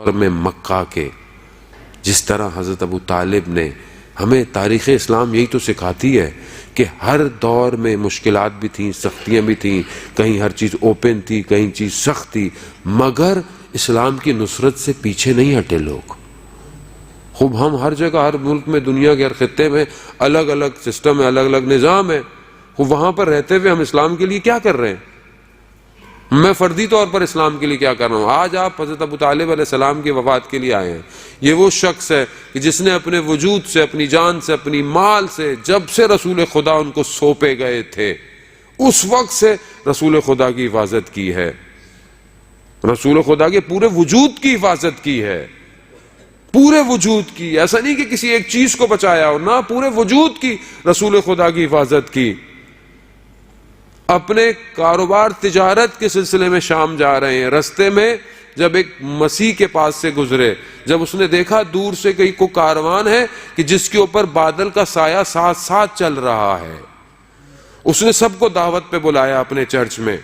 اور میں مکہ کے جس طرح حضرت ابو طالب نے ہمیں تاریخ اسلام یہی تو سکھاتی ہے کہ ہر دور میں مشکلات بھی تھیں، سختیاں بھی تھیں، کہیں ہر چیز اوپن تھی، کہیں چیز سخت تھی، مگر اسلام کی نصرت سے پیچھے نہیں ہٹے لوگ۔ خوب ہم ہر جگہ، ہر ملک میں، دنیا کے ہر خطے میں الگ الگ سسٹم ہے، الگ الگ نظام ہے، خوب وہاں پر رہتے ہوئے ہم اسلام کے لیے کیا کر رہے ہیں؟ میں فردی طور پر اسلام کے لیے کیا کر رہا ہوں؟ آج آپ حضرت ابو طالب علیہ السلام کی وفات کے لیے آئے ہیں۔ یہ وہ شخص ہے کہ جس نے اپنے وجود سے، اپنی جان سے، اپنی مال سے، جب سے رسول خدا ان کو سونپے گئے تھے اس وقت سے رسول خدا کی حفاظت کی ہے، رسول خدا کے پورے وجود کی حفاظت کی ہے، پورے وجود کی۔ ایسا نہیں کہ کسی ایک چیز کو بچایا ہو، نہ، پورے وجود کی رسول خدا کی حفاظت کی۔ اپنے کاروبار تجارت کے سلسلے میں شام جا رہے ہیں، رستے میں جب ایک مسیح کے پاس سے گزرے، جب اس نے دیکھا دور سے کہیں کوئی کاروان ہے کہ جس کے اوپر بادل کا سایہ ساتھ ساتھ چل رہا ہے، اس نے سب کو دعوت پہ بلایا اپنے چرچ میں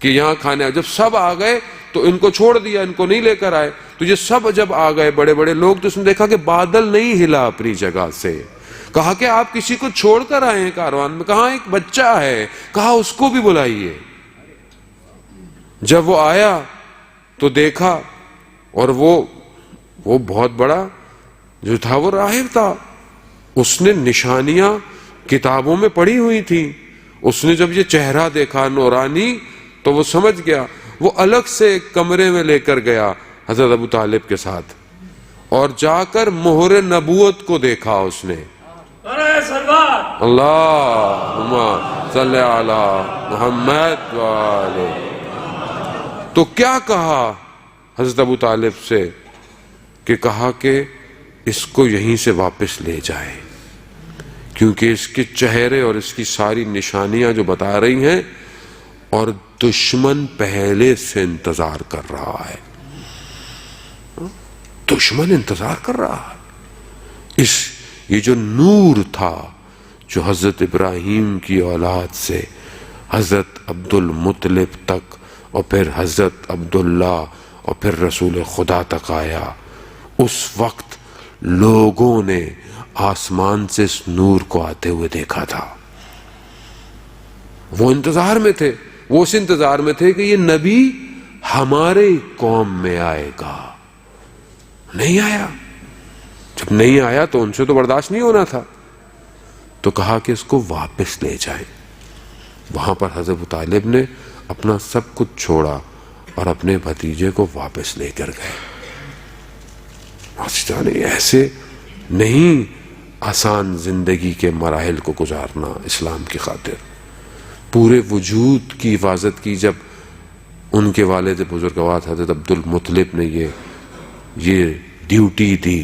کہ یہاں کھانے آئے۔ جب سب آ گئے تو ان کو چھوڑ دیا، ان کو نہیں لے کر آئے۔ تو یہ سب جب آ گئے بڑے بڑے لوگ، تو اس نے دیکھا کہ بادل نہیں ہلا اپنی جگہ سے۔ کہا کہ آپ کسی کو چھوڑ کر آئے ہیں کاروان میں؟ کہا ایک بچہ ہے، کہا اس کو بھی بلائیے۔ جب وہ آیا تو دیکھا، اور وہ بہت بڑا جو تھا وہ راہب تھا، اس نے نشانیاں کتابوں میں پڑھی ہوئی تھی۔ اس نے جب یہ چہرہ دیکھا نورانی تو وہ سمجھ گیا۔ وہ الگ سے ایک کمرے میں لے کر گیا حضرت ابو طالب کے ساتھ، اور جا کر مہر نبوت کو دیکھا اس نے۔ اللہم صلی علی محمد وآلہ۔ تو کیا کہا حضرت ابو طالب سے؟ کہ کہا کہ اس کو یہیں سے واپس لے جائے، کیونکہ اس کے چہرے اور اس کی ساری نشانیاں جو بتا رہی ہیں، اور دشمن پہلے سے انتظار کر رہا ہے، دشمن انتظار کر رہا ہے۔ یہ جو نور تھا جو حضرت ابراہیم کی اولاد سے حضرت عبد المطلب تک، اور پھر حضرت عبداللہ، اور پھر رسول خدا تک آیا، اس وقت لوگوں نے آسمان سے اس نور کو آتے ہوئے دیکھا تھا۔ وہ انتظار میں تھے، وہ اس انتظار میں تھے کہ یہ نبی ہمارے قوم میں آئے گا۔ نہیں آیا۔ جب نہیں آیا تو ان سے تو برداشت نہیں ہونا تھا، تو کہا کہ اس کو واپس لے جائیں۔ وہاں پر حضرت ابو طالب نے اپنا سب کچھ چھوڑا اور اپنے بھتیجے کو واپس لے کر گئے۔ ایسے نہیں آسان زندگی کے مراحل کو گزارنا اسلام کی خاطر۔ پورے وجود کی حفاظت کی۔ جب ان کے والد بزرگوار حضرت عبد المطلب نے یہ ڈیوٹی دی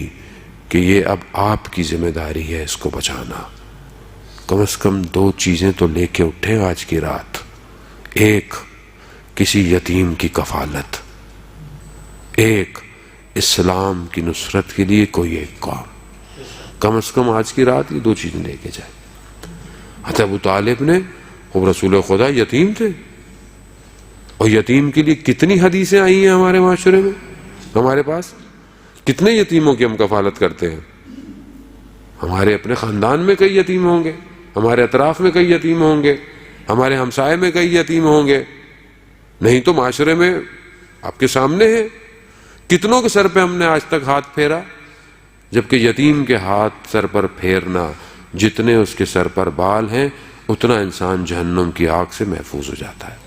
کہ یہ اب آپ کی ذمہ داری ہے اس کو بچانا، کم از کم 2 چیزیں تو لے کے اٹھے آج کی رات۔ ایک، کسی یتیم کی کفالت، ایک، اسلام کی نصرت کے لیے کوئی ایک کام۔ کم از کم آج کی رات یہ 2 چیزیں لے کے جائے۔ حضرت ابو طالب نے، وہ رسول خدا یتیم تھے، اور یتیم کے لیے کتنی حدیثیں آئی ہیں ہمارے معاشرے میں، ہمارے پاس کتنے یتیموں کی ہم کفالت کرتے ہیں۔ ہمارے اپنے خاندان میں کئی یتیم ہوں گے، ہمارے اطراف میں کئی یتیم ہوں گے، ہمارے ہمسائے میں کئی یتیم ہوں گے، نہیں تو معاشرے میں آپ کے سامنے ہے۔ کتنوں کے سر پہ ہم نے آج تک ہاتھ پھیرا؟ جبکہ یتیم کے ہاتھ سر پر پھیرنا، جتنے اس کے سر پر بال ہیں اتنا انسان جہنم کی آگ سے محفوظ ہو جاتا ہے۔